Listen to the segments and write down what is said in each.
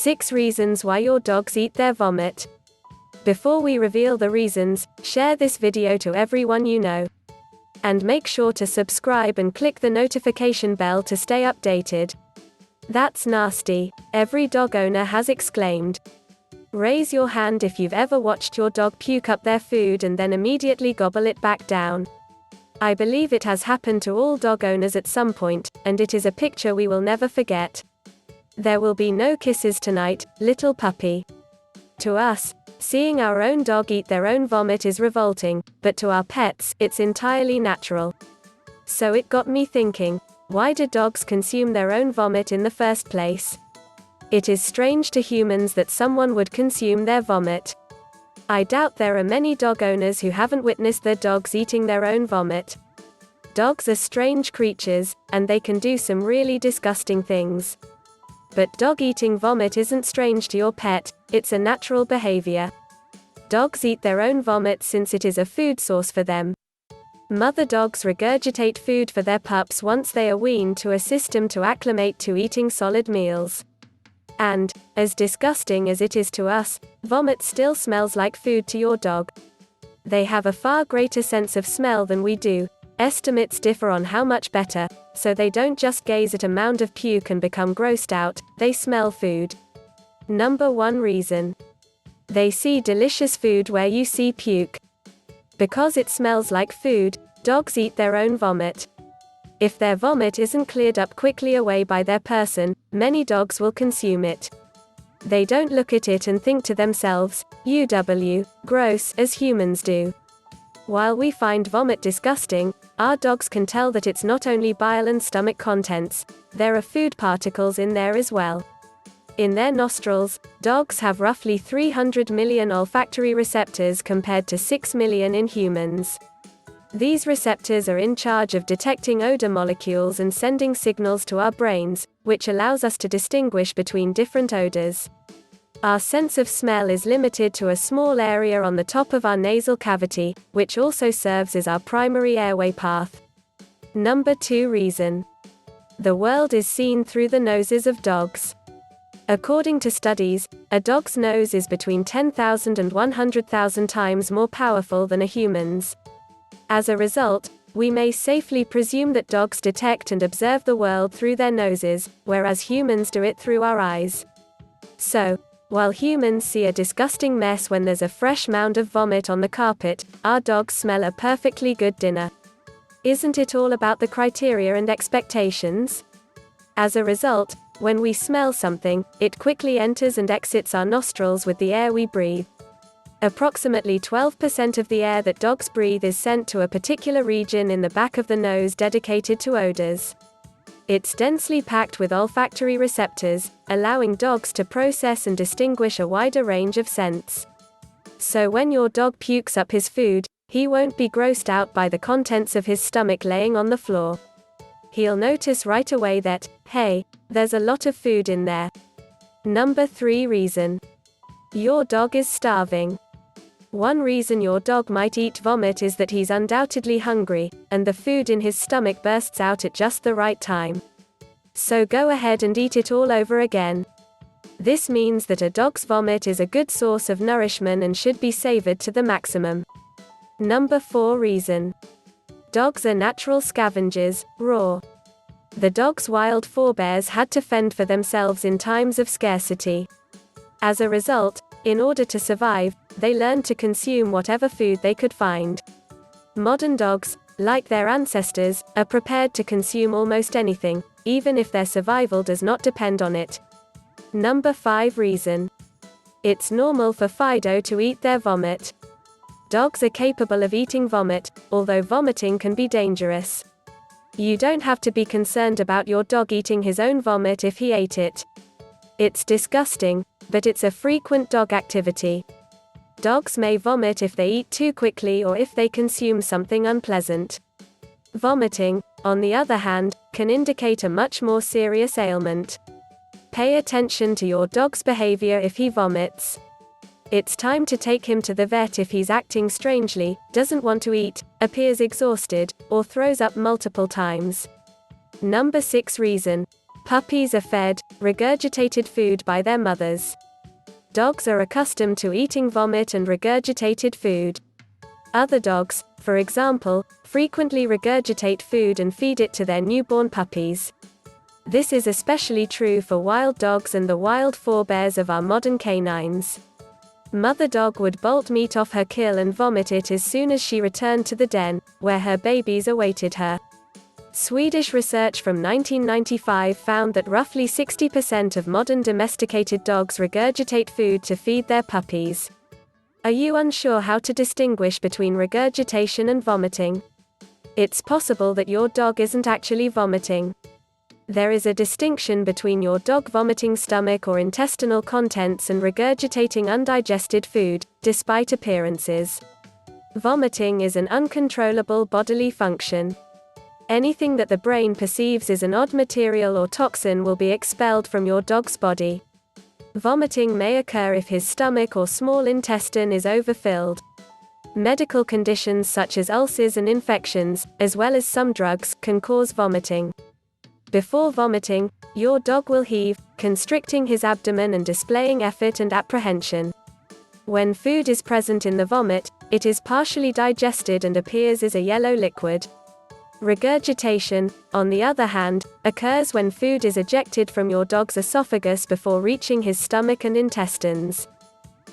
6 reasons why your dogs eat their vomit. Before we reveal the reasons, share this video to everyone you know. And make sure to subscribe and click the notification bell to stay updated. That's nasty, every dog owner has exclaimed. Raise your hand if you've ever watched your dog puke up their food and then immediately gobble it back down. I believe it has happened to all dog owners at some point, and it is a picture we will never forget. There will be no kisses tonight, little puppy. To us, seeing our own dog eat their own vomit is revolting, but to our pets, it's entirely natural. So it got me thinking, why do dogs consume their own vomit in the first place? It is strange to humans that someone would consume their vomit. I doubt there are many dog owners who haven't witnessed their dogs eating their own vomit. Dogs are strange creatures, and they can do some really disgusting things. But dog eating vomit isn't strange to your pet, it's a natural behavior. Dogs eat their own vomit since it is a food source for them. Mother dogs regurgitate food for their pups once they are weaned to assist them to acclimate to eating solid meals. And, as disgusting as it is to us, vomit still smells like food to your dog. They have a far greater sense of smell than we do. Estimates differ on how much better, so they don't just gaze at a mound of puke and become grossed out, they smell food. Number 1 reason. They see delicious food where you see puke. Because it smells like food, dogs eat their own vomit. If their vomit isn't cleared up quickly away by their person, many dogs will consume it. They don't look at it and think to themselves, "Ew, gross," as humans do. While we find vomit disgusting, our dogs can tell that it's not only bile and stomach contents, there are food particles in there as well. In their nostrils, dogs have roughly 300 million olfactory receptors compared to 6 million in humans. These receptors are in charge of detecting odor molecules and sending signals to our brains, which allows us to distinguish between different odors. Our sense of smell is limited to a small area on the top of our nasal cavity, which also serves as our primary airway path. Number 2 reason. The world is seen through the noses of dogs. According to studies, a dog's nose is between 10,000 and 100,000 times more powerful than a human's. As a result, we may safely presume that dogs detect and observe the world through their noses, whereas humans do it through our eyes. So, while humans see a disgusting mess when there's a fresh mound of vomit on the carpet, our dogs smell a perfectly good dinner. Isn't it all about the criteria and expectations? As a result, when we smell something, it quickly enters and exits our nostrils with the air we breathe. Approximately 12% of the air that dogs breathe is sent to a particular region in the back of the nose dedicated to odors. It's densely packed with olfactory receptors, allowing dogs to process and distinguish a wider range of scents. So when your dog pukes up his food, he won't be grossed out by the contents of his stomach laying on the floor. He'll notice right away that, hey, there's a lot of food in there. Number 3 reason. Your dog is starving. One reason your dog might eat vomit is that he's undoubtedly hungry, and the food in his stomach bursts out at just the right time. So go ahead and eat it all over again. This means that a dog's vomit is a good source of nourishment and should be savored to the maximum. Number 4 reason. Dogs are natural scavengers, raw. The dog's wild forebears had to fend for themselves in times of scarcity. As a result, in order to survive, they learned to consume whatever food they could find. Modern dogs, like their ancestors, are prepared to consume almost anything, even if their survival does not depend on it. Number 5 reason. It's normal for Fido to eat their vomit. Dogs are capable of eating vomit, although vomiting can be dangerous. You don't have to be concerned about your dog eating his own vomit if he ate it. It's disgusting, but it's a frequent dog activity. Dogs may vomit if they eat too quickly or if they consume something unpleasant. Vomiting, on the other hand, can indicate a much more serious ailment. Pay attention to your dog's behavior if he vomits. It's time to take him to the vet if he's acting strangely, doesn't want to eat, appears exhausted, or throws up multiple times. Number 6 reason. Puppies are fed, regurgitated food by their mothers. Dogs are accustomed to eating vomit and regurgitated food. Other dogs, for example, frequently regurgitate food and feed it to their newborn puppies. This is especially true for wild dogs and the wild forebears of our modern canines. Mother dog would bolt meat off her kill and vomit it as soon as she returned to the den, where her babies awaited her. Swedish research from 1995 found that roughly 60% of modern domesticated dogs regurgitate food to feed their puppies. Are you unsure how to distinguish between regurgitation and vomiting? It's possible that your dog isn't actually vomiting. There is a distinction between your dog vomiting stomach or intestinal contents and regurgitating undigested food, despite appearances. Vomiting is an uncontrollable bodily function. Anything that the brain perceives as an odd material or toxin will be expelled from your dog's body. Vomiting may occur if his stomach or small intestine is overfilled. Medical conditions such as ulcers and infections, as well as some drugs, can cause vomiting. Before vomiting, your dog will heave, constricting his abdomen and displaying effort and apprehension. When food is present in the vomit, it is partially digested and appears as a yellow liquid. Regurgitation, on the other hand, occurs when food is ejected from your dog's esophagus before reaching his stomach and intestines.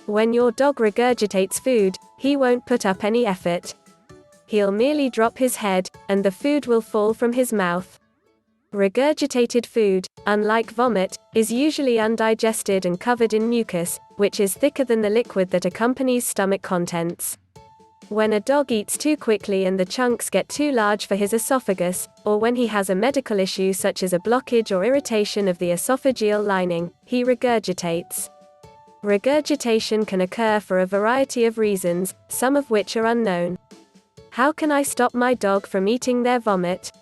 When your dog regurgitates food, he won't put up any effort. He'll merely drop his head, and the food will fall from his mouth. Regurgitated food, unlike vomit, is usually undigested and covered in mucus, which is thicker than the liquid that accompanies stomach contents. When a dog eats too quickly and the chunks get too large for his esophagus, or when he has a medical issue such as a blockage or irritation of the esophageal lining, he regurgitates. Regurgitation can occur for a variety of reasons, some of which are unknown. How can I stop my dog from eating their vomit?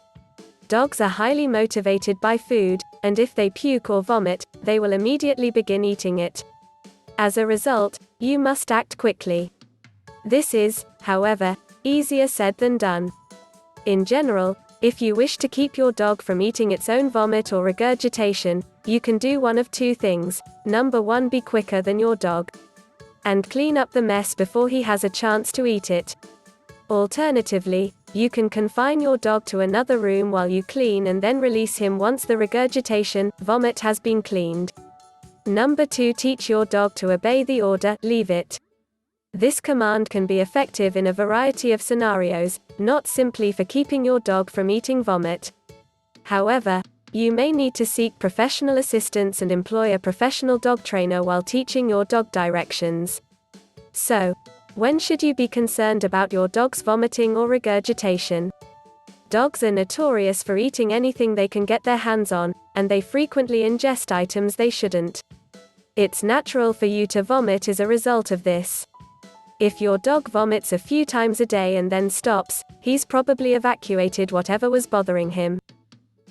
Dogs are highly motivated by food, and if they puke or vomit, they will immediately begin eating it. As a result, you must act quickly. This is, however, easier said than done. In general, if you wish to keep your dog from eating its own vomit or regurgitation, you can do one of two things. Number 1, be quicker than your dog. And clean up the mess before he has a chance to eat it. Alternatively, you can confine your dog to another room while you clean and then release him once the regurgitation, vomit has been cleaned. Number 2, teach your dog to obey the order, leave it. This command can be effective in a variety of scenarios, not simply for keeping your dog from eating vomit. However, you may need to seek professional assistance and employ a professional dog trainer while teaching your dog directions. So, when should you be concerned about your dog's vomiting or regurgitation? Dogs are notorious for eating anything they can get their hands on, and they frequently ingest items they shouldn't. It's natural for you to vomit as a result of this. If your dog vomits a few times a day and then stops, he's probably evacuated whatever was bothering him.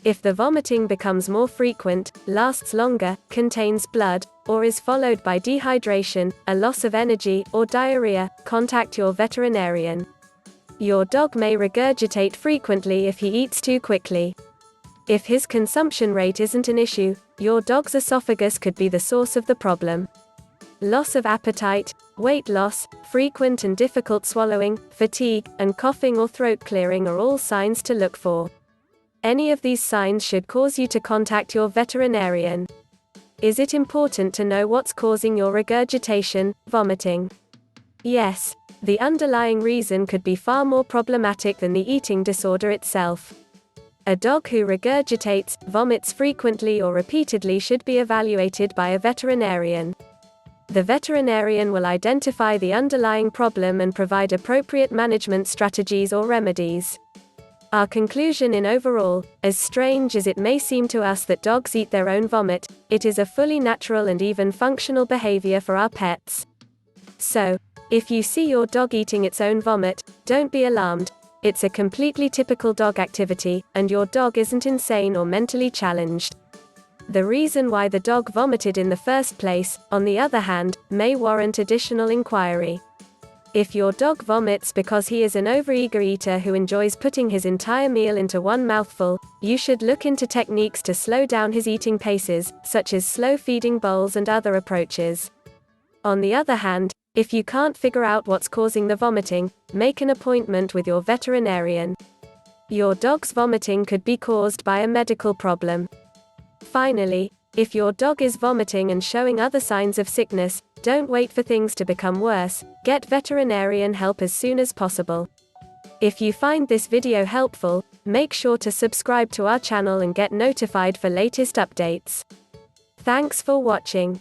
If the vomiting becomes more frequent, lasts longer, contains blood, or is followed by dehydration, a loss of energy, or diarrhea, contact your veterinarian. Your dog may regurgitate frequently if he eats too quickly. If his consumption rate isn't an issue, your dog's esophagus could be the source of the problem. Loss of appetite, weight loss, frequent and difficult swallowing, fatigue, and coughing or throat clearing are all signs to look for. Any of these signs should cause you to contact your veterinarian. Is it important to know what's causing your regurgitation, vomiting? Yes, the underlying reason could be far more problematic than the eating disorder itself. A dog who regurgitates, vomits frequently or repeatedly should be evaluated by a veterinarian. The veterinarian will identify the underlying problem and provide appropriate management strategies or remedies. Our conclusion in overall, as strange as it may seem to us that dogs eat their own vomit, it is a fully natural and even functional behavior for our pets. So, if you see your dog eating its own vomit, don't be alarmed. It's a completely typical dog activity, and your dog isn't insane or mentally challenged. The reason why the dog vomited in the first place, on the other hand, may warrant additional inquiry. If your dog vomits because he is an overeager eater who enjoys putting his entire meal into one mouthful, you should look into techniques to slow down his eating paces, such as slow feeding bowls and other approaches. On the other hand, if you can't figure out what's causing the vomiting, make an appointment with your veterinarian. Your dog's vomiting could be caused by a medical problem. Finally, if your dog is vomiting and showing other signs of sickness, don't wait for things to become worse, get veterinarian help as soon as possible. If you find this video helpful, make sure to subscribe to our channel and get notified for latest updates. Thanks for watching.